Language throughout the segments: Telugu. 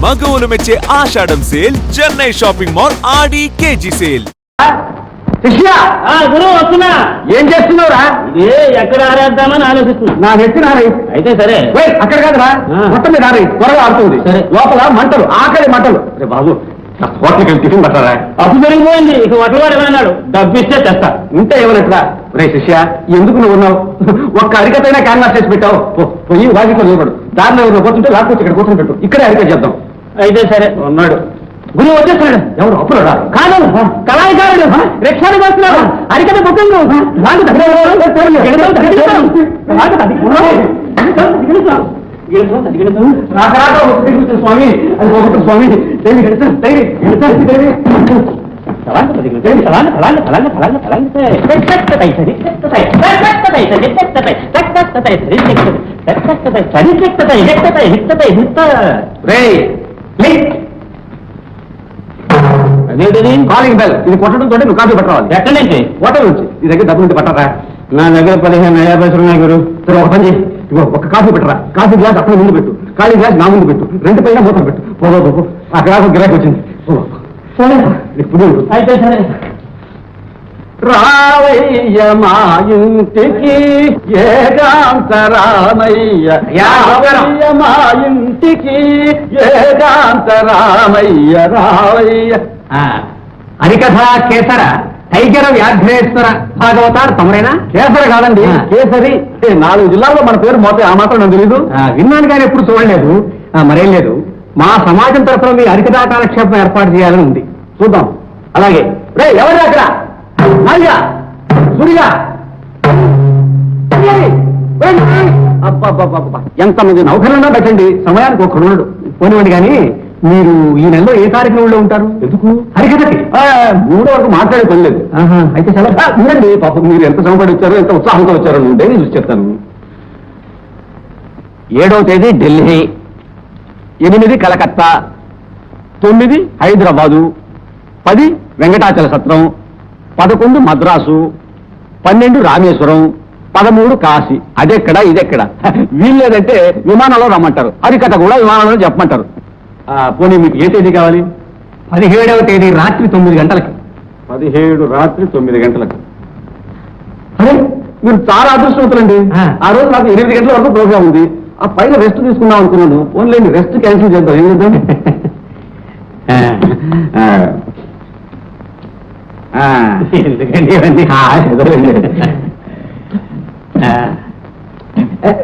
మగవులు మెచ్చే ఆషాఢం సేల్ చెన్నై షాపింగ్ మాల్ ఆడి కేజీ సేల్. గురువు వస్తున్నా. ఏం చేస్తున్నావురా? ఎక్కడ ఆరేద్దామని ఆలోచిస్తున్నా. నా నెత్తి నారై అయితే సరే. అక్కడ కాదురా, మొత్తం మీద నారై త్వరగా ఆడుతుంది. లోపల మంటలు, ఆకలి మంటలు. రే బాబు, హోటల్కి వెళ్ళి టిఫిన్ పట్టారా? అప్పు పెరిగిపోయింది. ఇక వటవాడు ఏమన్నాడు? డబ్బిస్తే తెస్తా. ఉంటే ఏమన్నట్టురా? రే శిష్య, ఎందుకు నువ్వు ఉన్నావు? ఒక్క అరికతైనా క్యాన్వాస్ చేసి పెట్టావు. పోయి వాకిట్లో నిలబడు. దారిలో ఎవరు పోతుంటే లాక్కొచ్చి ఇక్కడ కూర్చొని పెట్టు. ఇక్కడే అరిక చేద్దాం. అయితే సరే ఉన్నాడు. గురువు వచ్చేస్తున్నాడు. ఎవరు? అప్పుడా? కాదు, కళాకారుడు. రిక్షాలు వస్తున్నాడు. అరికత బుకింగ్. స్వామి, అది పోగొట్టు స్వామి. అదేంటిది? Calling bell. ఇది కొట్టడంతో నువ్వు కాఫీ పట్టరావాలి. ఎక్కడి నుంచి? హోటల్ నుంచి. నీ దగ్గర డబ్బు నుంచి పట్టరా? నా దగ్గర 15 పైసలు ఉన్నాయి గురు. సరే, ఒక పని చేయి. ఒక కాఫీ పెట్టరా. కాఫీ గ్లాస్ అక్కడ ముందు పెట్టు, ఖాళీ గ్లాస్ నా ముందు పెట్టు. రెండు పైన మూత పెట్టు. పోగో, ఆ గ్లాసు గిరాకీ వచ్చింది. అయితే సరే. రావయ్య మా ఇంటికి ఏకాంత రామయ్య, మా ఇంటికి ఏకాంత రామయ్య, రావయ్య. హరికథ కేసర టైగర వ్యాఘ్రేశ్వర భాగవతారు తమరేనా? కేసర కాదండి, కేసరి. 4 జిల్లాల్లో మన పేరు మోతే ఆ మాత్రం నాకు తెలీదు. విన్నాను కానీ ఎప్పుడు చూడలేదు. మరేం లేదు, మా సమాజం తరఫున మీ హరికథా కాలక్షేపం ఏర్పాటు చేయాలని ఉంది. చూద్దాం. అలాగే. రే, ఎవరు అక్కడ? నాలుగా సూరిగా. అబ్బా, ఎంతమంది నౌకర్లున్నా పెట్టండి, సమయానికి ఒక్కడున్నాడు. పోనివ్వండి. కానీ మీరు ఈ నెలలో ఏ కార్యక్రమంలో ఉంటారు? ఎందుకు? హరికథకి 3 వరకు మాట్లాడే పని లేదు. అయితే చాలా ఉండండి. పాపం మీరు ఎంత శ్రమపడి వచ్చారో, ఎంత ఉత్సాహంతో వచ్చారో డైరీ చూసి చెప్తాను. 7వ తేదీ ఢిల్లీ, 8 కలకత్తా, 9 హైదరాబాదు, 10 వెంకటాచల సత్రం, 11 మద్రాసు, 12 రామేశ్వరం, 13 కాశీ. అదెక్కడ ఇదెక్కడ? వీల్లేదంటే విమానంలో రమ్మంటారు. హరికథ కూడా విమానంలో చెప్పమంటారు. పోనీ మీకు ఏ తేదీ కావాలి? 17వ తేదీ రాత్రి 9 గంటలకి. 17 రాత్రి 9 గంటలకు. అరే, మీరు చాలా అదృష్టవంతులండి. ఆ రోజు నాకు 8 గంటల వరకు ప్రోగ్రామ్ ఉంది. ఆ పైన రెస్ట్ తీసుకుందాం అనుకున్నాను. ఓన్లేండి, రెస్ట్ క్యాన్సిల్ చేద్దాం. ఏం చేద్దాం? ఎందుకండి ఇవన్నీ?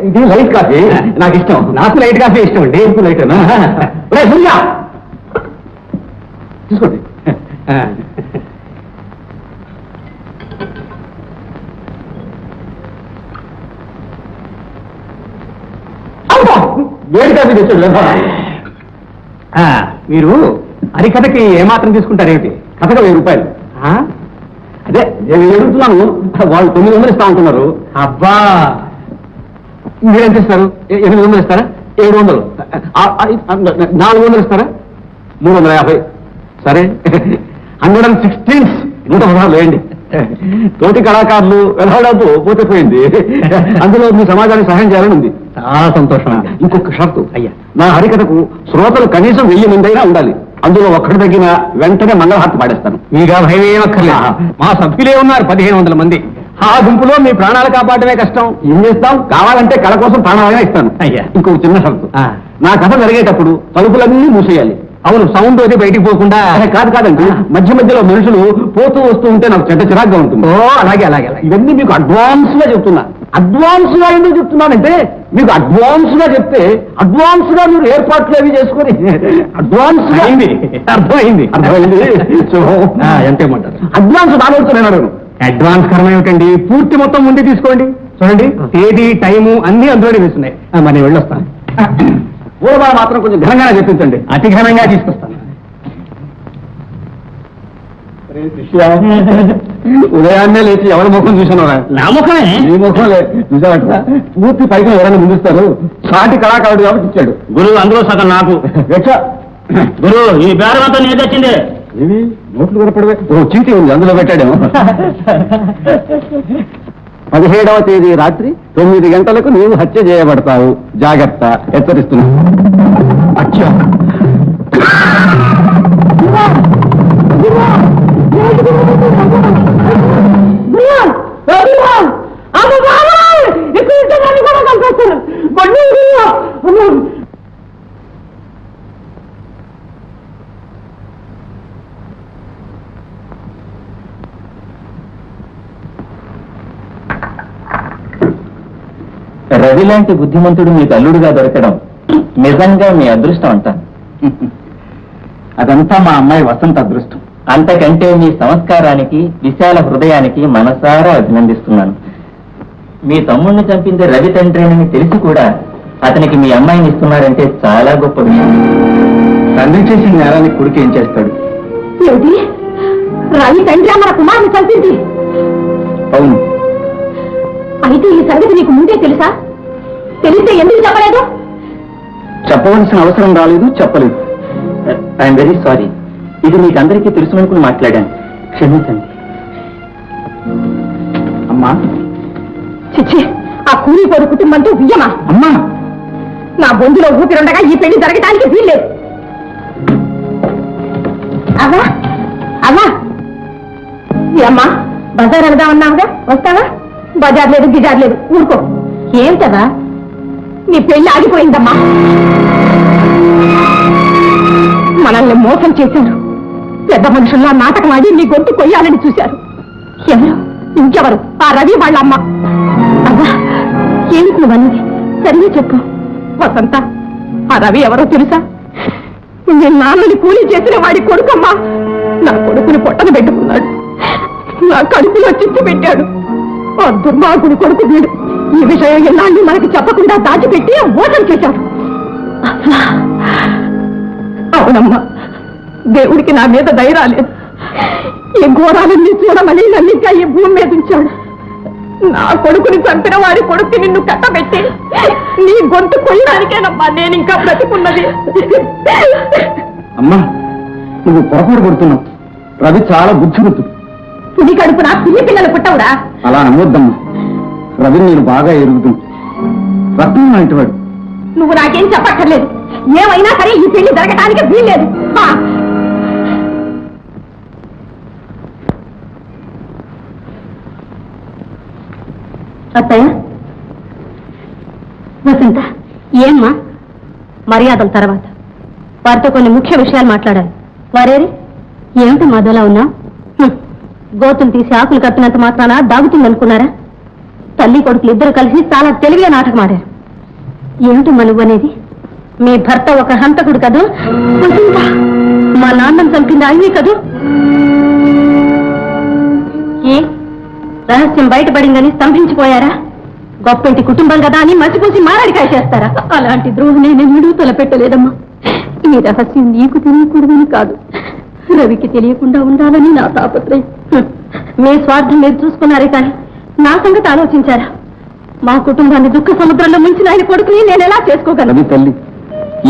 ఇది లైట్ కాఫీ నాకు ఇష్టం. నాకు లైట్ కాఫీ ఇష్టం అండి. ఎందుకు లైట్ సూర్యా తీసుకోండి. వేడి కాఫీ తెచ్చాడు. మీరు హరికథకి ఏమాత్రం తీసుకుంటారేమిటి? కథగా 1000 రూపాయలు. అదే నేను అడుగుతున్నాను. వాళ్ళు 900 ఇస్తా ఉంటున్నారు. అబ్బా, మీరెంత ఇస్తారు? 800 ఇస్తారా? 700. 400 ఇస్తారా? 350. సరే, 116 116 వేయండి. తోటి కళాకారులు వెలవడపు పోతే పోయింది. అందులో మీ సమాజానికి సహాయం చేయాలని ఉంది. చాలా సంతోషం. ఇంకొక షరతు అయ్యా, నా హరికథకు శ్రోతలు కనీసం 1000 మంది అయినా ఉండాలి. అందులో ఒక్కడి తగ్గిన వెంటనే మంగళహారతి పాడేస్తాను. మీగా భయం ఏమక్కర్లేదు. మా సభ్యులే ఉన్నారు 1500 మంది. ఆ గుంపులో మీ ప్రాణాలు కాపాడమే కష్టం. ఏం చేస్తాం? కావాలంటే కళ కోసం ప్రాణాలైనా ఇస్తాను. అయ్యా, ఇంకొక చిన్న షరతు. నా కథ జరిగేటప్పుడు తలుపులన్నీ మూసేయాలి. అవును, సౌండ్ అది బయటికి పోకుండా. కాదండి, మధ్య మధ్యలో మనుషులు పోతూ వస్తూ ఉంటే నాకు చెడ్డ చిరాగ్గా ఉంటుంది. ఓ, అలాగే అలాగే. ఇవన్నీ మీకు అడ్వాన్స్ గా చెప్తున్నా. అడ్వాన్స్ గా ఎందుకు చెప్తున్నానంటే, మీకు అడ్వాన్స్ గా చెప్తే అడ్వాన్స్ గా మీరు ఏర్పాట్లు అవి చేసుకొని అడ్వాన్స్ గా అర్థమైంది. ఎంత ఏమంటారు? అడ్వాన్స్ నాలుగుతున్నాను. అడ్వాన్స్ కరం ఏమిటండి? పూర్తి మొత్తం ముందే తీసుకోండి. చూడండి, తేదీ టైము అన్ని అందులోనే వేస్తున్నాయి. మరి నేను వెళ్ళొస్తాను. పూర్వ మాత్రం కొంచెం ఘనంగానే చెప్పించండి. అతి ఘనంగా తీసుకొస్తాను. ఉదయాన్నే లేచి ఎవరి ముఖం చూసానరా? నా ముఖమే. నీ ముఖం చూసావట. పూర్తి పైకి ఎవరైనా ముందుస్తారు. సాటి కళాకారుడు కాబట్టి ఇచ్చాడు గురువు. అందులో సగం నాకు. గురువు, ఈ బేరం అంతా నేను తెచ్చిందే. ఇవి నోట్లు కొనపడవే. చీటీ ఉంది, అందులో పెట్టాడేమో. 17వ తేదీ రాత్రి 9 గంటలకు నీవు హత్య చేయబడతావు. జాగ్రత్త, హెచ్చరిస్తున్నా. అచ్చా, రవి లాంటి బుద్ధిమంతుడు మీకు అల్లుడుగా దొరకడం నిజంగా మీ అదృష్టం అంటాను. అదంతా మా అమ్మాయి వసంత అదృష్టం. అంతకంటే మీ సంస్కారానికి విశాల హృదయానికి మనసారా అభినందిస్తున్నాను. మీ తమ్ముడిని చంపింది రవి తండ్రిని తెలిసి కూడా అతనికి మీ అమ్మాయిని ఇస్తున్నారంటే చాలా గొప్ప విషయం. తండ్రి చేసిన నేరానికి కొడుకు ఏం చేస్తాడు? ఏమిటి? రవి తండ్రి మన కుమారుని చంపింది? అవును. అయితే ఈ సంగతి నీకు ముందే తెలుసా? తెలిస్తే ఎందుకు చెప్పలేదు? చెప్పవలసిన అవసరం రాలేదు, చెప్పలేదు. I'm very sorry. ఇది మీకందరికీ తెలుసుననుకుని మాట్లాడాను, క్షమించండి. అమ్మా, చిచ్చి, ఆ కూలిపోడు కుటుంబంతో బియ్యమా? అమ్మా, నా బొందులో ఊపిరుండగా ఈ పెళ్లి జరగటానికి వీల్లేదు. అవ్వా, అవ్వా, అమ్మా, బజార్ వెళ్దామన్నావుగా, వస్తావా? బజార్ లేదు, గిజార్ లేదు, ఊరుకో. ఏంటవా? నీ పెళ్లి ఆగిపోయిందమ్మా. మనల్ని మోసం చేశారు. పెద్ద మనుషుల్లా నాటకం ఆడి నీ గొంతు కొయ్యాలని చూశారు. ఎవరు? ఇంకెవరు? ఆ రవి వాళ్ళ అమ్మ. అవ్వా, ఏమిటి నువ్వన్నది? సరిగా చెప్పు. వసంత, ఆ రవి ఎవరో తెలుసా? నీ నాన్నని కూలీ చేసిన వాడి కొడుకమ్మా. నా కొడుకుని పొట్టన పెట్టుకున్నాడు, నా కడుపులో చిచ్చు పెట్టాడు. ఆ దుర్మార్గుడి కొడుకు వీడు. ఈ విషయం ఎన్నాళ్ళు మనకి చెప్పకుండా దాచిపెట్టి మోసం చేశాడు. అవునమ్మా, దేవుడికి నా మీద దయ రాలేదు. ఈ ఘోరాలన్నీ చూడమని నన్ను ఇంకా ఈ భూమి మీద ఉంచాడు. నా కొడుకుని చంపిన వాడి కొడుకు నిన్ను కట్టబెట్టి నీ గొంతు కొయ్యడానికేనమ్మా నేను ఇంకా బ్రతికున్నది. అమ్మా, నువ్వు పొరపాటు పడుతున్నావు. రవి చాలా బుద్ధిమంతుడు. పులి కడుపున పిల్లి పిల్లలు పుట్టవురా? అలా నమ్మొద్దమ్మా. రవి నేను బాగా ఎరుగుతుంది. రత్నం లాంటి వాడు. నువ్వు నాకేం చెప్పక్కర్లేదు. ఏమైనా సరే ఈ పెళ్లి జరగటానికి వీల్లేదు. అత్తయ్య, వసంత, ఏమ్మా? మర్యాదల తర్వాత వారితో కొన్ని ముఖ్య విషయాలు మాట్లాడాలి. వారేరి? ఏమిటి మధులా ఉన్నా? గోతులు తీసి ఆకులు కట్టినంత మాత్రాన దాగుతుందనుకున్నారా? తల్లి కొడుకులు ఇద్దరు కలిసి చాలా తెలివిగా నాటకం ఆడారు. ఏమిటి నువ్వు అనేది? మీ భర్త ఒక హంతకుడు కదూ? వసంత, మా నాన్నను చంపింది ఆయనే కదూ? ఏ రహస్యం బయటపడిందని స్తంభించిపోయారా? గొప్పింటి కుటుంబం కదా అని మసిపూసి మారడికాయ చేస్తారా? అలాంటి ద్రోహుని నేను విడుదల పెట్టలేదమ్మా. ఈ రహస్యం నీకు తెలియకూడదని కాదు, రవికి తెలియకుండా ఉండాలని నా తాపత్రయం. మీ స్వార్థం మీరు చూసుకున్నారే కానీ నా సంగతి ఆలోచించారా? మా కుటుంబాన్ని దుఃఖ సముద్రంలో ముంచిన ఆయన కొడుకుని నేను ఎలా చేసుకోగలను? రవి తల్లి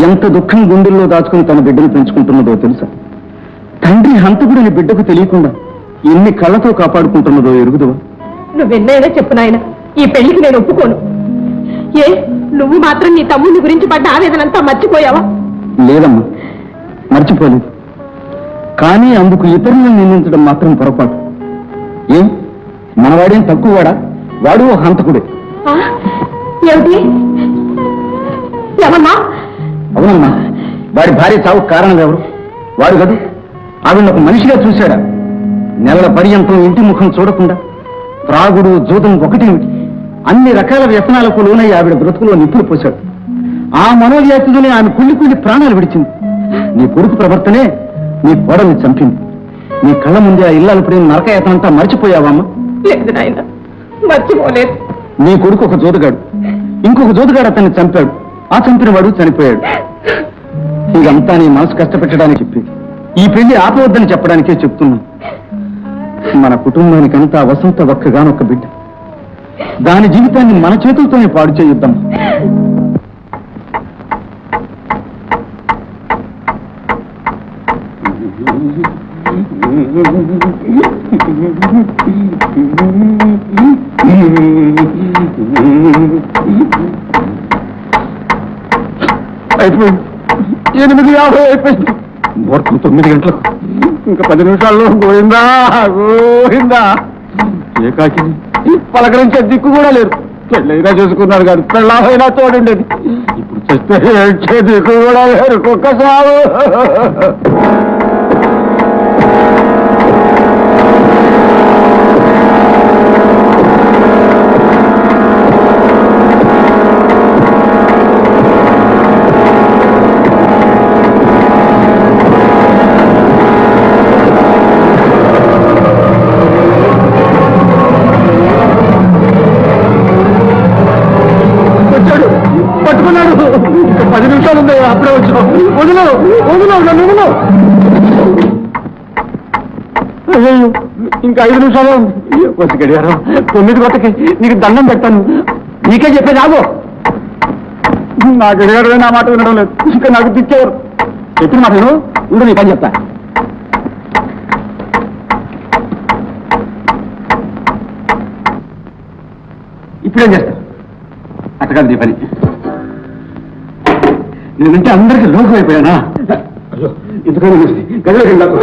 ఎంత దుఃఖం గుండెల్లో దాచుకుని తన బిడ్డను పెంచుకుంటున్నదో తెలుసా? తండ్రి హంతకుడిని బిడ్డకు తెలియకుండా ఎన్ని కళ్ళతో కాపాడుకుంటున్నదో ఎరుగుదవా? నువ్వెన్నైనా చెప్పు నాయన, ఈ పెళ్లికి నేను ఒప్పుకోను. ఏ నువ్వు మాత్రం నీ తమ్ముని గురించి పడ్డ ఆవేదనంతా మర్చిపోయావా? లేదమ్మా, మర్చిపోలేదు. కానీ అందుకు ఇతరులను నిందించడం మాత్రం పొరపాటు. ఏం మనవాడేం తక్కువవాడా? వాడు ఒక హంతకుడే. ఏమిటి? ఏమన్నా? అవునమ్మా, వాడి భార్య చావుకు కారణం ఎవరు? వాడు కదూ. ఆవిడ ఒక మనిషిగా చూశాడా? నెలల పర్యంతం ఇంటి ముఖం చూడకుండా త్రాగుడు జూదం ఒకటేమిటి అన్ని రకాల వ్యసనాలకు లోనై ఆవిడ బ్రతుకులో నిప్పులు పోశాడు. ఆ మనోవ్యాధిని ఆమె కుళ్ళి ప్రాణాలు విడిచింది. నీ కొడుకు ప్రవర్తనే నీ కోడల్ని చంపింది. నీ కళ్ళ ముందే ఆ ఇల్లాలప్పుడే నరకయాతనంతా మర్చిపోయావమ్మా? లేదు నాయన, మర్చిపోలేదు. నీ కొడుకు ఒక జోదుగాడు, ఇంకొక జోదుగాడు అతన్ని చంపాడు. ఆ చంపిన వాడు చనిపోయాడు. ఇదంతా నీ మనసు కష్టపెట్టడానికి చెప్పేది. ఈ పెళ్లి ఆపవద్దని చెప్పడానికే చెప్తున్నా. మన కుటుంబానికంతా వసంత ఒక్కగానొక్క బిడ్డ. దాని జీవితాన్ని మన చేతులతోనే పాడు చేయుద్దాం. అయిపోయింది. 8:50 అయిపోయింది. ముహూర్తం 9 గంటలకు. ఇంకా 10 నిమిషాల్లో గోయిందా గోయిందా. ఏకాకి పలకరించే దిక్కు కూడా లేదు. పెళ్ళైనా చేసుకున్నాడు కానీ పెళ్ళైనా తోడుండేది. ఇప్పుడు చస్తే ఏడ్చే దిక్కు కూడా లేరు. ఒక్కసారి అయ్యో ఇంకా 5 నిమిషాలు వచ్చి గడియారు 9 గంటకి నీకు దండం పెడతాను. నీకే చెప్పేది ఆగో. నా గడియారు నా మాట వినడం లేదు. ఇంకా నాకు దిక్కేవారు చెప్పిన మాట విను. ఉండు నీ పని చెప్తా. ఇప్పుడేం చేస్తా? అట్టకాదు నీ పని. నేనంటే అందరికీ లోకం అయిపోయానా? అయ్యో ఎందుకని గదిలోకి వెళ్ళాకు.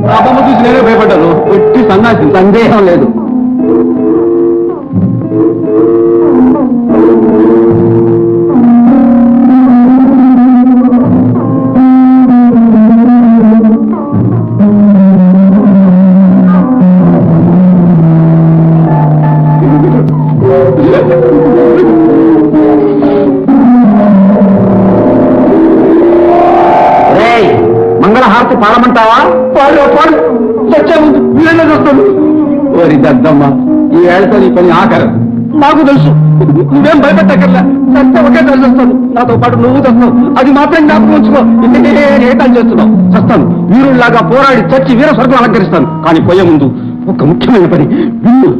పాపమ్మ చూసి నేనే భయపడ్డాను. ఎట్టి సన్నాసి సందేహం లేదు. మంగళహారతి పాడమంటావా? పాడు పాడు. వచ్చే ముందు వీళ్ళనే చూస్తాను. ఓరి దద్దమ్మ, ఈ ఏళ్ళతో నీ పని ఆఖరు. నాకు తెలుసు, నువ్వేం భయపెట్టకర్లా. సత్యం ఒకే తెలిసి వస్తాను. నాతో పాటు నువ్వు తెస్తావు. అది మాత్రం జ్ఞాపకం ఉంచుకో. ఏటాలు చేస్తున్నావు. చస్తాను. వీరుల్లాగా పోరాడి చచ్చి వీర స్వర్గం అలంకరిస్తాను. కానీ పోయే ముందు ఒక ముఖ్యమైన పని విన్ను.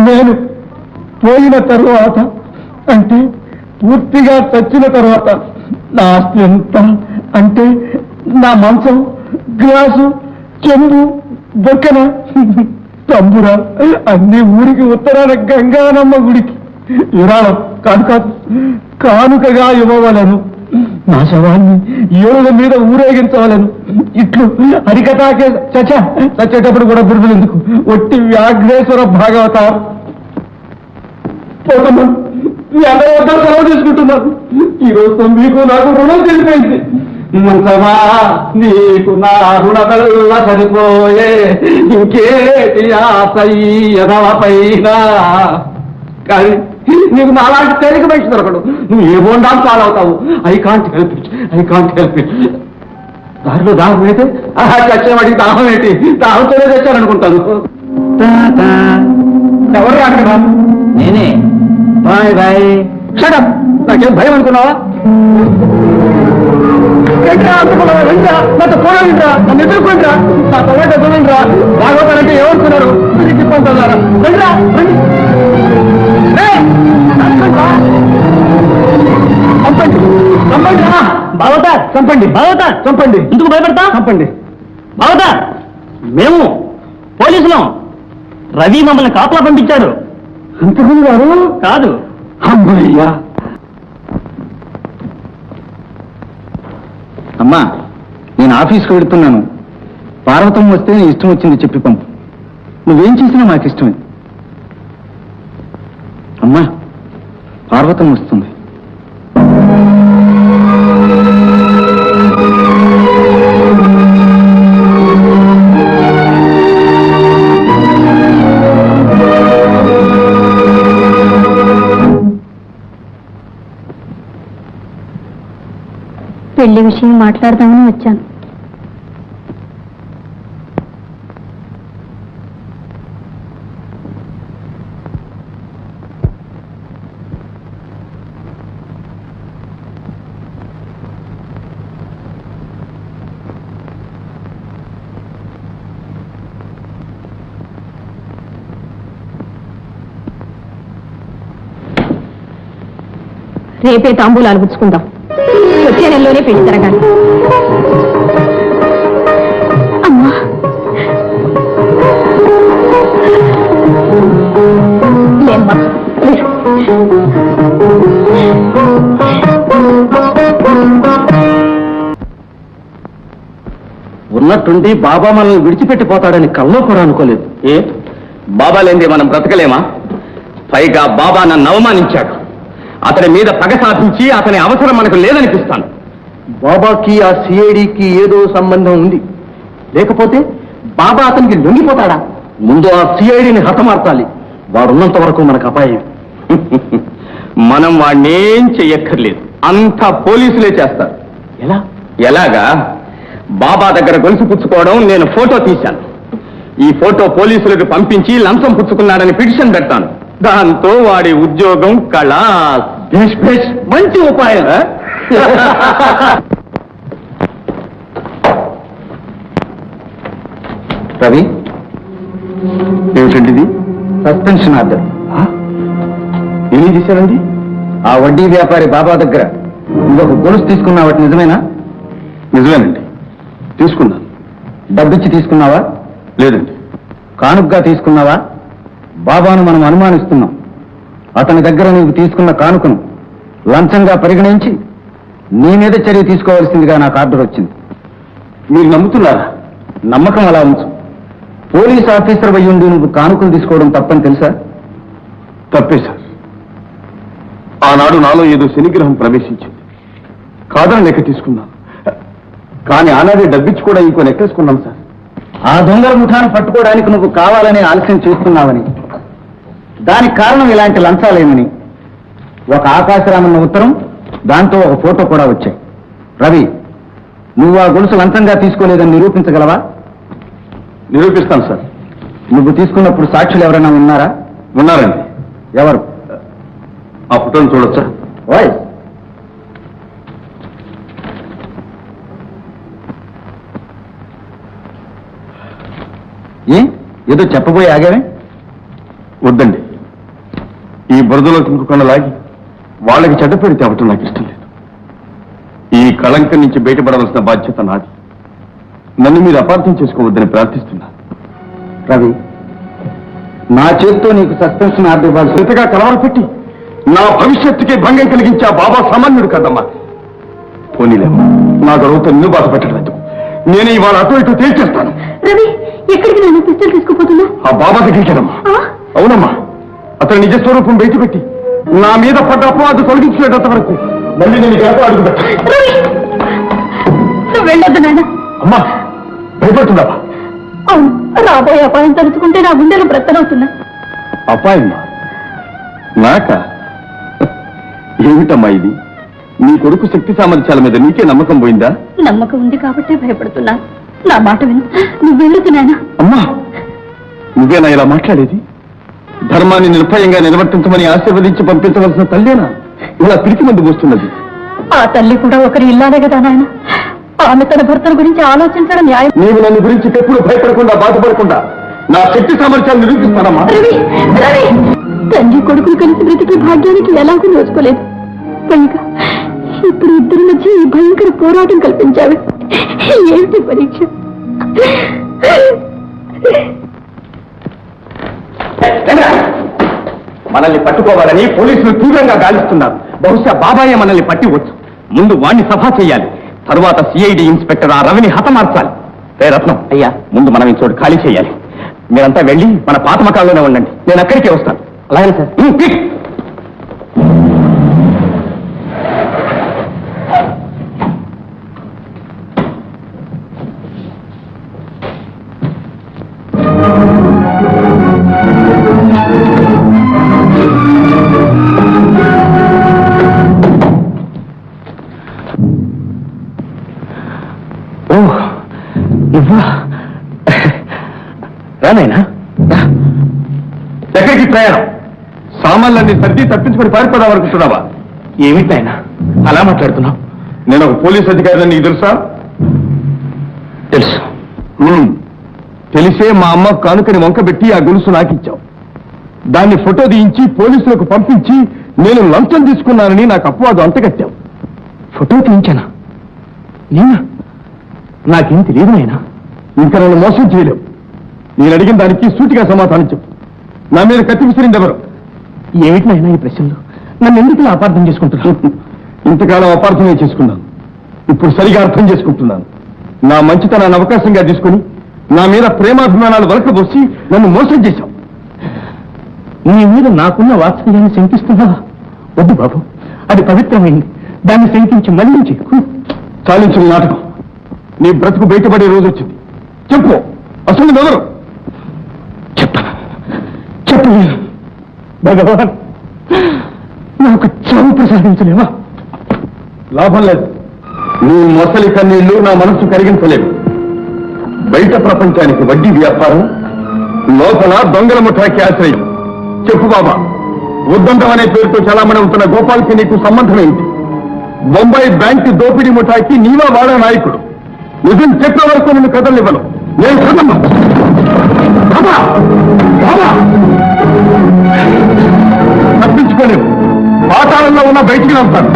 నేను పోయిన తరువాత, అంటే పూర్తిగా చచ్చిన తర్వాత నా ఆస్తి ఎంత అంటే నా మంచం, గ్లాసు, చెంబు, బొక్కన, తంబుర అన్ని ఊరికి ఉత్తరాన గంగానమ్మ గుడికి విరాళం కానుకగా ఇవ్వవలను. నా శవాన్ని ఏనుగుల మీద ఊరేగించవలను. ఇట్లు హరికథాకే చచ్చేటప్పుడు కూడా బిరుదులు ఎందుకు? ఒట్టి వ్యాఘ్రేశ్వర భాగవత. మీ అందరూ వద్ద సెలవు తీసుకుంటున్నారు. ఈ రోజు మీకు నాకు రుణం తెలిపోయింది. మంచమా నీకు నా రుణకల్ల సరిపోయే, ఇంకేటి ఆశ పైన. కానీ నీకు నాలాంటి తేలిక మనిషి దొరకడు. నువ్వు ఏ బోండాలు పాలవుతావు. I can't help it. దారిలో దాహం అయితే చచ్చేవాడికి దాహం ఏంటి? దాహంతోనే తెచ్చారనుకుంటాను. ఎవరు అక్కడ? నేనే. Bye bye. షటప్. నాకేం భయం అనుకున్నావా? నాతో పోరాడిండ్రా, నన్ను ఎదుర్కొండ్రా, నా తొలట చూడండిరా. భాగవతాలంటే ఏమనుకున్నారు? తిప్పంటారా? రండిరా, రండి. చంపండి, చంపండి. భాగవత చంపండి, భాగవత చంపండి. ఎందుకు భయపడతా? చంపండి భాగవత. మేము పోలీసులం. రవి మమ్మల్ని కాపలా పంపించాడు. అంతకుముందు గారు కాదు. అమ్మయ్యా. అమ్మా, నేను ఆఫీస్కి వెళుతున్నాను. పార్వతం వస్తే నీ ఇష్టం వచ్చింది చెప్పి పంపు. నువ్వేం చేసినా మాకు ఇష్టమే. అమ్మా, పార్వతం వస్తుంది. పెళ్లి విషయం మాట్లాడదామని వచ్చాను. రేపే తాంబూలాలు పుచ్చుకుందాం. వచ్చే నెలలోనే పెళ్లి జరగాలి. అమ్మా, లేమ్మా. ఉన్నట్టుండి బాబా మనల్ని విడిచిపెట్టిపోతాడని కల్లో కూడా అనుకోలేదు. ఏ బాబా లేనిదే మనం బ్రతకలేమా? పైగా బాబా నన్ను అవమానించాడు. అతని మీద పగ సాధించి అతని అవసరం మనకు లేదనిపిస్తాను. బాబాకి ఆ సిఐడికి ఏదో సంబంధం ఉంది. లేకపోతే బాబా అతనికి లొంగిపోతాడా? ముందు ఆ సిఐడిని హతమార్చాలి. వాడున్నంత వరకు మనకు అపాయం. మనం వాణ్ణేం చెయ్యక్కర్లేదు, అంతా పోలీసులే చేస్తారు. ఎలా? ఎలాగా? బాబా దగ్గర గొలుసు పుచ్చుకోవడం నేను ఫోటో తీశాను. ఈ ఫోటో పోలీసులకు పంపించి లంచం పుచ్చుకున్నాడని పిటిషన్ పెడతాను. దాంతో వాడి ఉద్యోగం కళ. మంచి ఉపాయం. రవి, ఏమిటండి ఇది? Suspension order. ఏమేం చేశారండి? ఆ వడ్డీ వ్యాపారి బాబా దగ్గర ఇంకొక గొలుసు తీసుకున్నావట, నిజమేనా? నిజమేనండి, తీసుకున్నాను. డబ్బిచ్చి తీసుకున్నావా? లేదండి. కానుకగా తీసుకున్నావా? బాబాను మనం అనుమానిస్తున్నాం. అతని దగ్గర నీవు తీసుకున్న కానుకను లంచంగా పరిగణించి నీ మీద చర్య తీసుకోవాల్సిందిగా నాకు ఆర్డర్ వచ్చింది. మీరు నమ్ముతున్నారా? నమ్మకం అలా ఉంచు. పోలీస్ ఆఫీసర్ అయ్యుండి నువ్వు కానుకలు తీసుకోవడం తప్పని తెలుసా? తప్పే సార్. ఆనాడు నాలో ఏదో శనిగ్రహం ప్రవేశించింది, కాదని లెక్క తీసుకున్నాను. కానీ ఆనాడే డబ్బిచ్చి కూడా ఇంకో లెక్కేసుకున్నాం సార్. ఆ దొంగల ముఠాను పట్టుకోవడానికి నువ్వు కావాలని ఆలస్యం చేస్తున్నావని, దానికి కారణం ఇలాంటి లంచాలేమని ఒక ఆకాశరామన్న ఉత్తరం, దాంతో ఒక ఫోటో కూడా వచ్చాయి. రవి, నువ్వు ఆ గొలుసు లంచంగా తీసుకోలేదని నిరూపించగలవా? నిరూపిస్తాను సార్. నువ్వు తీసుకున్నప్పుడు సాక్షులు ఎవరైనా ఉన్నారా? ఉన్నారండి. ఎవరు? ఆ ఫోటోను చూడొచ్చా? ఓయ్, ఏదో చెప్పబోయి ఆగావే? వద్దండి, ఈ బురదలో తింకుకుండా లాగి వాళ్ళకి చెడ్డ పేరు తేవటం నాకు ఇష్టం లేదు. ఈ కళంకం నుంచి బయటపడవలసిన బాధ్యత నాది. నన్ను మీరు అపార్థం చేసుకోవద్దని ప్రార్థిస్తున్నా. రవి, నా చేత్తో నీకు సస్పెన్షన్ ఆర్డర్ ఇవ్వాలి. శ్రద్ధగా కలవరపెట్టి నా భవిష్యత్తుకి భంగం కలిగించే ఆ బాబా సామాన్యుడు కదమ్మా. పోనీలేమ్మా, నా గొడవతో నిన్ను బాధ పెట్టలేదు. నేనే ఇవాళ అటు ఇటు తేల్చేస్తాను. రవి, ఎక్కడికి నేను పిస్తల్ తీసుకుపోతున్నా? ఆ బాబా దగ్గరికేనమ్మా. అవునమ్మా, అతని నిజ స్వరూపం బయటపెట్టి నా మీద పడ్డ అపవాదు తొలగించేటంత వరకు మళ్ళీ నేను గడప అడుగు పెట్టాను. నువ్వు వెళ్ళొద్దు నాన్న. అమ్మా, భయపడుతున్నావా? అవును, రాబోయే అపాయం తలుచుకుంటే నా గుండెలు బ్రతనవుతున్నా. అపాయమ్మా? నాకా? ఏమిటమ్మా ఇది? నీ కొడుకు శక్తి సామర్థ్యాల మీద నీకే నమ్మకం పోయిందా? నమ్మకం ఉంది కాబట్టే భయపడుతున్నా. నా మాట విను, నువ్వు వెళ్ళొద్దునాయనా. అమ్మా, నువ్వేనా ఇలా మాట్లాడేది? ధర్మాన్ని నిర్భయంగా నిర్వర్తించమని ఆశీర్వదించి పంపించవలసిన తల్లేనా ఇలా పిరికి మందు పోస్తున్నది? ఆ తల్లి కూడా ఒకరి ఇల్లానే కదా నాయన. ఆమె తన భర్తల గురించి ఆలోచించడం న్యాయం. నీవు నన్ను గురించి ఎప్పుడు భయపడకుండా బాధపడకుండా నా శక్తి సామర్థ్యాలు నిరూపిస్తానమ్మా. రవి, రవి, తండ్రి కొడుకులు కలిసి బ్రతికి భాగ్యానికి ఎలాగూ నోచుకోలేదు. పైగా ఇప్పుడు ఇద్దరి మధ్య ఈ భయంకర పోరాటం కల్పించావి. ఏమిటి పరీక్ష? మనల్ని పట్టుకోవాలని పోలీసులు తీవ్రంగా గాలిస్తున్నారు. బహుశా బాబాయే మనల్ని పట్టివచ్చు. ముందు వాణ్ణి సభా చేయాలి, తరువాత సిఐడి ఇన్స్పెక్టర్ ఆ రవిని హతమార్చాలి. రే రత్నం, అయ్యా, ముందు మనం ఈ చోటు ఖాళీ చేయాలి. మీరంతా వెళ్ళి మన పాత మకాల్లోనే ఉండండి, నేను అక్కడికే వస్తాను. అలాగే సార్. రానైనా, ఎక్కడికి ప్రయాణం? సామాన్లన్నీ సర్ది తప్పించుకొని పారిపోదాం అనుకుంటున్నావా? ఏమిటైనా అలా మాట్లాడుతున్నావు? నేను ఒక పోలీస్ అధికారిని, నీకు తెలుసా? తెలుసు. తెలిసే మా అమ్మ కానుకని వంకబెట్టి ఆ గొలుసు నాకిచ్చావు. దాన్ని ఫోటో తీయించి పోలీసులకు పంపించి నేను లంచం తీసుకున్నానని నాకు అపవాదు అంతగట్టావు. ఫోటో తీయించానా? నేనా? నాకేం తెలియదు నాయనా. ఇంకా నన్ను మోసం చేయలేవు. నేను అడిగిన దానికి సూటిగా సమాధానం చెప్పు. నా మీద కత్తి విసిరింది ఎవరు? ఏమిటి నాయనా ఈ ప్రశ్నలు? నన్ను ఎందుకు ఇలా అపార్థం చేసుకుంటున్నాను? ఇంతకాలం అపార్థమే చేసుకున్నాను, ఇప్పుడు సరిగా అర్థం చేసుకుంటున్నాను. నా మంచితనాన్ని అవకాశంగా తీసుకుని నా మీద ప్రేమాభిమానాలు వలకబోసి నన్ను మోసం చేశావు. నీ మీద నాకున్న వాత్సల్యాన్ని శంకిస్తున్నావా? వద్దు బాబు, అది పవిత్రమైంది. దాన్ని శంకించి మళ్ళీ చెక్కు. చాలించిన నాటకం. నీ బ్రతుకు బయటపడే రోజు వచ్చింది. చెప్పు, అసలు ఎవరు? చెప్పను, చెప్పలేను. భగవాన్, నాకు చావు ప్రసాదించలేవా? లాభం లేదు. నీ మొసలి కన్నీళ్లు నా మనసు కరిగించలేవు. బయట ప్రపంచానికి వడ్డీ వ్యాపారం, లోపల దొంగల ముఠాకి ఆశ్రయం. చెప్పు బాబా, ఉద్దండం అనే పేరుతో చలామణి అవుతున్న గోపాల్కి నీకు సంబంధం ఏంటి? బొంబాయి బ్యాంక్ దోపిడీ ముఠాకి నీవా వాడా నాయకుడు? నిజం చెప్పే వరకు నిన్ను కదలివ్వను. నేను కదమ్మా. బాబా బాబా తప్పించుకోలేవు. పాతాళంలో ఉన్న బయటికి వెళ్తాను.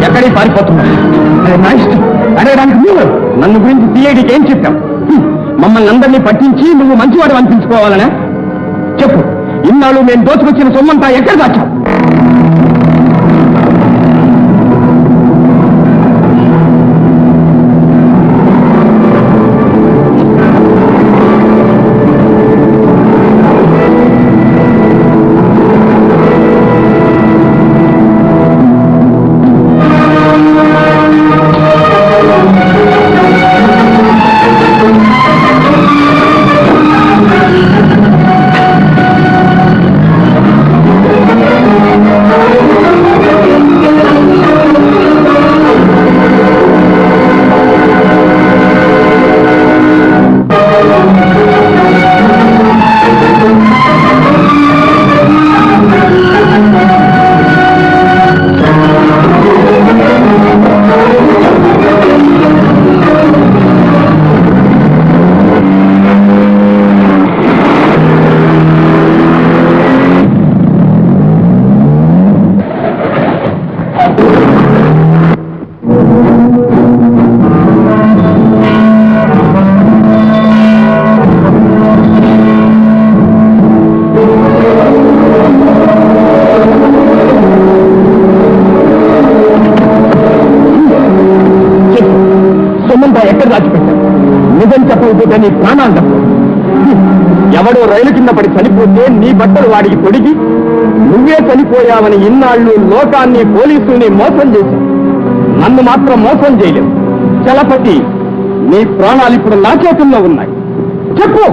ఎక్కడికి పారిపోతున్నా? నా ఇష్టం. అడగడానికి నువ్వు నన్ను గురించి సిఐడికి ఏం చెప్పావు? మమ్మల్ని అందరినీ పట్టించి నువ్వు మంచివాడు అనిపించుకోవాలనే చెప్పు. ఇన్నాళ్ళు నేను దోచుకొచ్చిన సొమ్మంతా ఎక్కడ దాచావు? ఎక్కడ దాచిపెట్టావు? నిజం చెప్పకపోతే నీ ప్రాణాలు తప్పు. ఎవడో రైలు కింద పడి చనిపోతే నీ బట్టలు వాడికి తొడిగి నువ్వే చనిపోయావని ఇన్నాళ్ళు లోకాన్ని పోలీసుల్ని మోసం చేశావు. నన్ను మాత్రం మోసం చేయలేవు. చలపతి, నీ ప్రాణాలు ఇప్పుడు నా చేతుల్లో ఉన్నాయి. చెప్పు.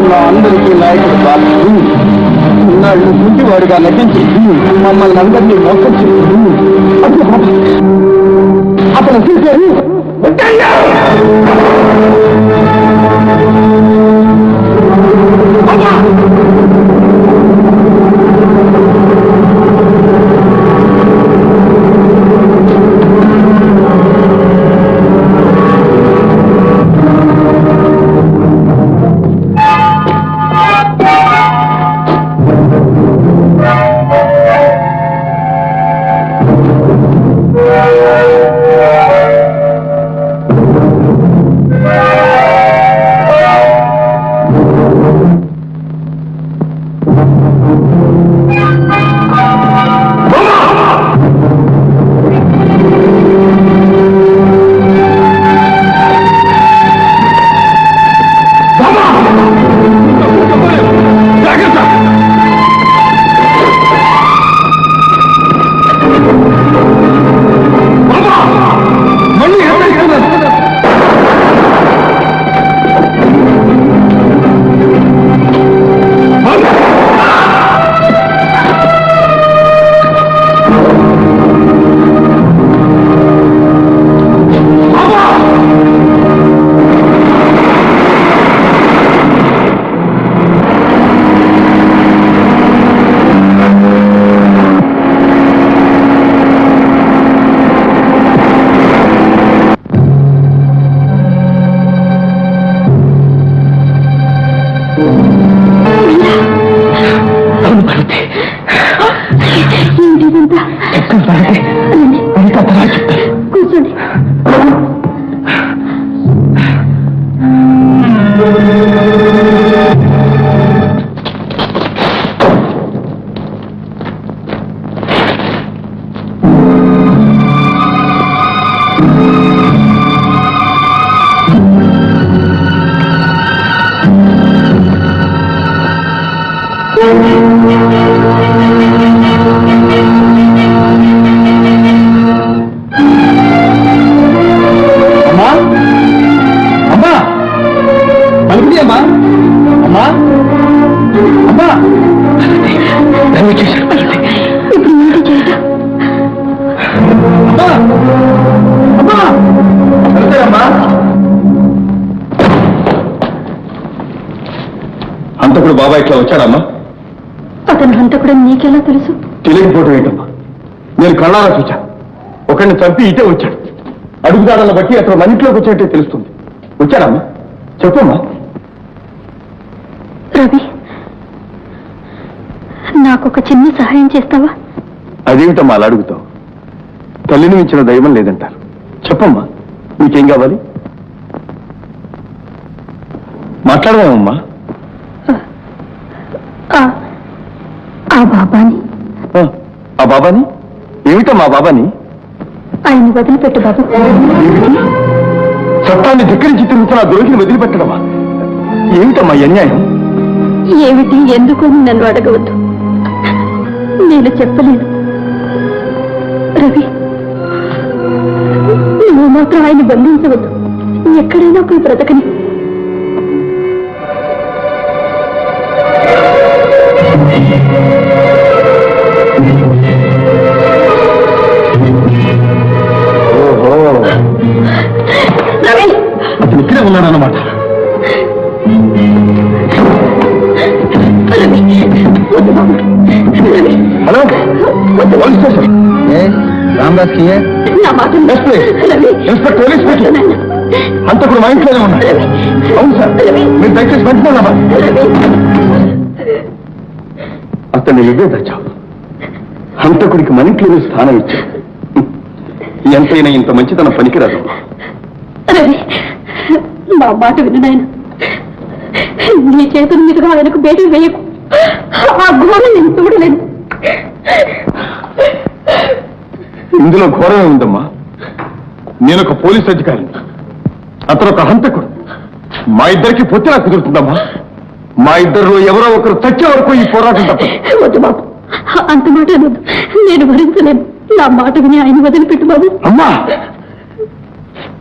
నా అందరికీ నాయకుడు కాదు. నాళ్ళు గుడ్డివాడిగా నటించి మమ్మల్ని అందరినీ మోసం చేసి అతను చూశారు. కూర్చోండి. హంతకుడు బాబాయ్ ఇట్లా వచ్చాడమ్మా? అతను హంతకుడు నీకెలా తెలుసు? తెలియకపోవటం ఏంటమ్మా, నేను కళ్ళారా చూచాను. ఒకరిని చంపి ఇటే వచ్చాడు. అడుగుదాడలను బట్టి అతను మన ఇంట్లోకి వచ్చేట్టే తెలుస్తుంది. వచ్చాడమ్మా, చెప్పమ్మా. రవి, నాకొక చిన్న సహాయం చేస్తావా? అదేమిటమ్మా అలా అడుగుతావు? తల్లిని మించిన దైవం లేదంటారు. చెప్పమ్మా, నీకేం కావాలి? మాట్లాడదామమ్మా. ఆ బాబాని. ఆ బాబాని? ఏమిటమ్మా బాబాని? ఆయన్ని వదిలిపెట్టు బాబు. చట్టాన్ని ధిక్కరించి తిరుగుతున్న ద్రోహిని వదిలిపెట్టడమా? ఏమిటమ్మా అన్యాయం? ఏమిటి, ఎందుకు నన్ను అడగవద్దు, నేను చెప్పలేను. రవి, నువ్వు మాత్రం ఆయన్ని బంధించవద్దు. ఎక్కడైనా పోయి బ్రతకని. అతను ఇక్కడే ఉన్నాడన్నమాట. Hello, police station. రామదాస్ కి ఇన్స్పెక్టర్ పోలీస్ స్టేషన్. హంతకుడు మా ఇంట్లోనే ఉన్నాడు. అవును సార్, మీరు దయచేసి వెంటనే అతన్ని నువ్వే తెచ్చావు. హంతకుడికి మన ఇంట్లోనే స్థానం ఇచ్చావు. ఎంతైనా ఇంత మంచితనం పనికిరాదు. మా మాట విను నాయన. నీ చేతుల మీదుగా ఆయనకు బేటీ వేయకు. ఆ ఘోరం నేను చూడలేను. ఇందులో ఘోరమే ఉందమ్మా. నేను ఒక పోలీస్ అధికారిని, అతను ఒక హంతకుడు. మా ఇద్దరికి పొత్తిలా కుదురుతుందమ్మా. మా ఇద్దరిలో ఎవరో ఒకరు చచ్చే వరకు ఈ పోరాటం తప్పదు. వద్దు బాబు, అంత మాట అనొద్దు. నేను భరించలేను. నా మాట విని ఆయన వదిలిపెట్టు బాబు. అమ్మా,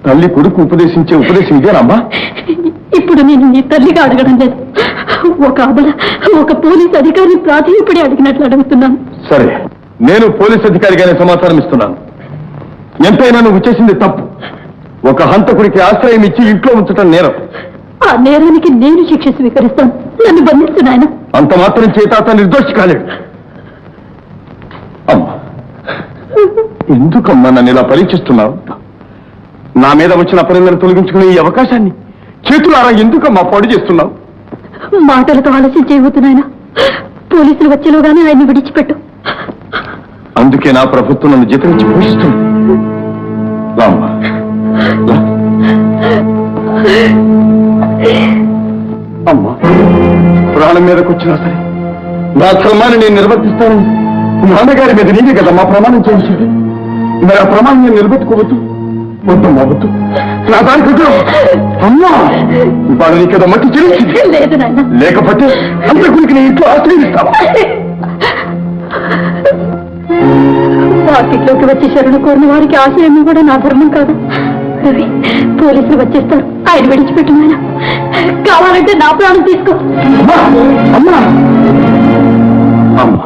తల్లి కొడుకు ఉపదేశించే ఉపదేశం ఇదేనమ్మా? ఇప్పుడు నేను నీ తల్లిగా అడగడం లేదు. ఒక అబల, ఒక పోలీస్ అధికారిని ప్రాధాన్యపడి అడిగినట్లు అడుగుతున్నాను. సరే, నేను పోలీస్ అధికారిగానే సమాచారం ఇస్తున్నాను. ఎంతైనా నువ్వు చేసింది తప్పు. ఒక హంతకుడికి ఆశ్రయం ఇచ్చి ఇంట్లో ఉంచటం నేరం. ఆ నేరానికి నేను శిక్ష స్వీకరిస్తాను. నన్ను బంధిస్తున్నాయన. అంత మాత్రం చేత అతను నిర్దోషి కాలేడు. అమ్మా, ఎందుకమ్మా నన్ను ఇలా పరీక్షిస్తున్నావు? నా మీద వచ్చిన అపనిందను తొలగించుకునే ఈ అవకాశాన్ని చేతులారా ఎందుకమ్మా పాడు చేస్తున్నావు? మాటలతో ఆలస్యం చేయబోతున్నాయన. పోలీసులు వచ్చేలోగానే ఆయన్ని విడిచిపెట్టు. అందుకే నా ప్రభుత్వం నన్ను జీతమిచ్చి పోషిస్తుంది. రామ్మా, రా. అమ్మా, ప్రాణం మీదకి వచ్చినా సరే నా ధర్మాన్ని నేను నిర్వర్తిస్తానని నాన్నగారి మీద నీకే కదా మా ప్రమాణం చేయించింది. మరి ఆ ప్రమాణం నేను నిలబెట్టుకోవద్దు. వద్దమ్మా, వద్దు. నా దానికి అమ్మా, ఇవాళ నీ కదా మట్టి చెల్లించింది. లేదు నాయన. లేకపోతే అంతకుడికి నీ ఇంట్లో ఆశ్రయిస్తావా? వాకిట్లోకి వచ్చి శరణు కోరిన వారికి ఆశయం కూడా నా ధర్మం కాదు. రవి, పోలీసులు వచ్చేస్తారు. ఆయన విడిచిపెట్టు నాయన. కావాలంటే నా ప్రాణం తీసుకో. అమ్మా, అమ్మా, అమ్మా,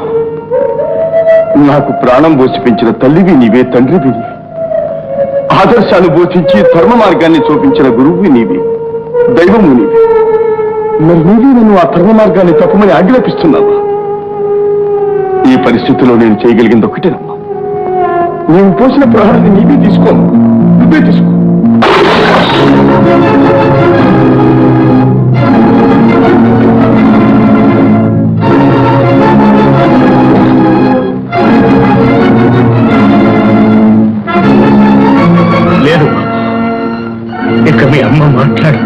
నాకు ప్రాణం పోసి పెంచిన తల్లివి నీవే, తండ్రివి నీవే. ఆదర్శాలు బోధించి ధర్మ మార్గాన్ని చూపించిన గురువువి నీవే, దైవము నీవే. మరి నీవే నన్ను ఆ ధర్మ మార్గాన్ని తప్పమని ఆజ్ఞాపిస్తున్నావా? ఈ పరిస్థితిలో నేను చేయగలిగింది ఒకటేనమ్మా. నీవు పోసిన ప్రాణాన్ని నీవే తీసుకోను, నువ్వే తీసుకో. లేదు, ఇక మీ అమ్మ మాట్లాడు.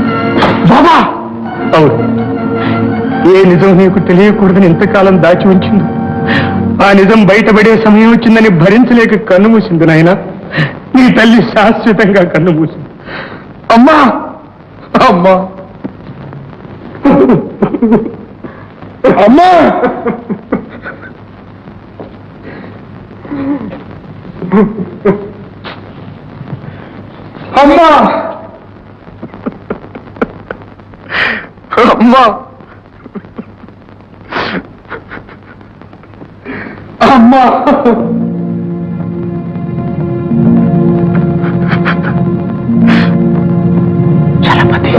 బాబా, అవును, ఏ నిజం నీకు తెలియకూడదని ఎంతకాలం దాచి ఉంచింది. ఆ నిజం బయటపడే సమయం వచ్చిందని భరించలేక కన్ను మూసింది నాయన. నీ తల్లి శాశ్వతంగా కన్ను మూసింది. అమ్మా, అమ్మా, అమ్మా, అమ్మా, అమ్మా, అమ్మా. చలపతి,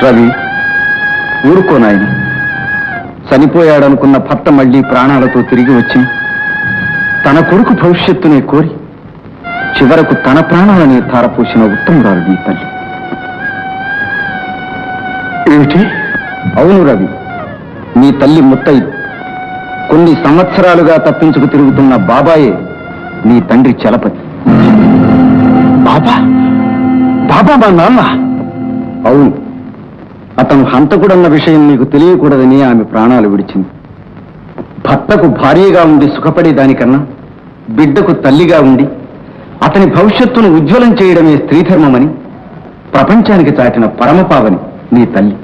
రవి, ఊరుకో నాయన. చనిపోయాడనుకున్న భర్త మళ్ళీ ప్రాణాలతో తిరిగి వచ్చి తన కొడుకు భవిష్యత్తునే కోరి చివరకు తన ప్రాణాలని ధారపోసిన ఉత్తమురాలు నీ తల్లి. ఏమిటి? అవును రవి, నీ తల్లి ముత్తైదు. కొన్ని సంవత్సరాలుగా తప్పించుకు తిరుగుతున్న బాబాయే నీ తండ్రి చలపతి. బాబా? బాబా మా నాన్న? అవును, అతను హంతకుడన్న విషయం నీకు తెలియకూడదని ఆమె ప్రాణాలు విడిచింది. భర్తకు భార్యగా ఉండి సుఖపడే దానికన్నా బిడ్డకు తల్లిగా ఉండి అతని భవిష్యత్తును ఉజ్వలం చేయడమే స్త్రీధర్మమని ప్రపంచానికి చాటిన పరమపావని నీ తల్లి.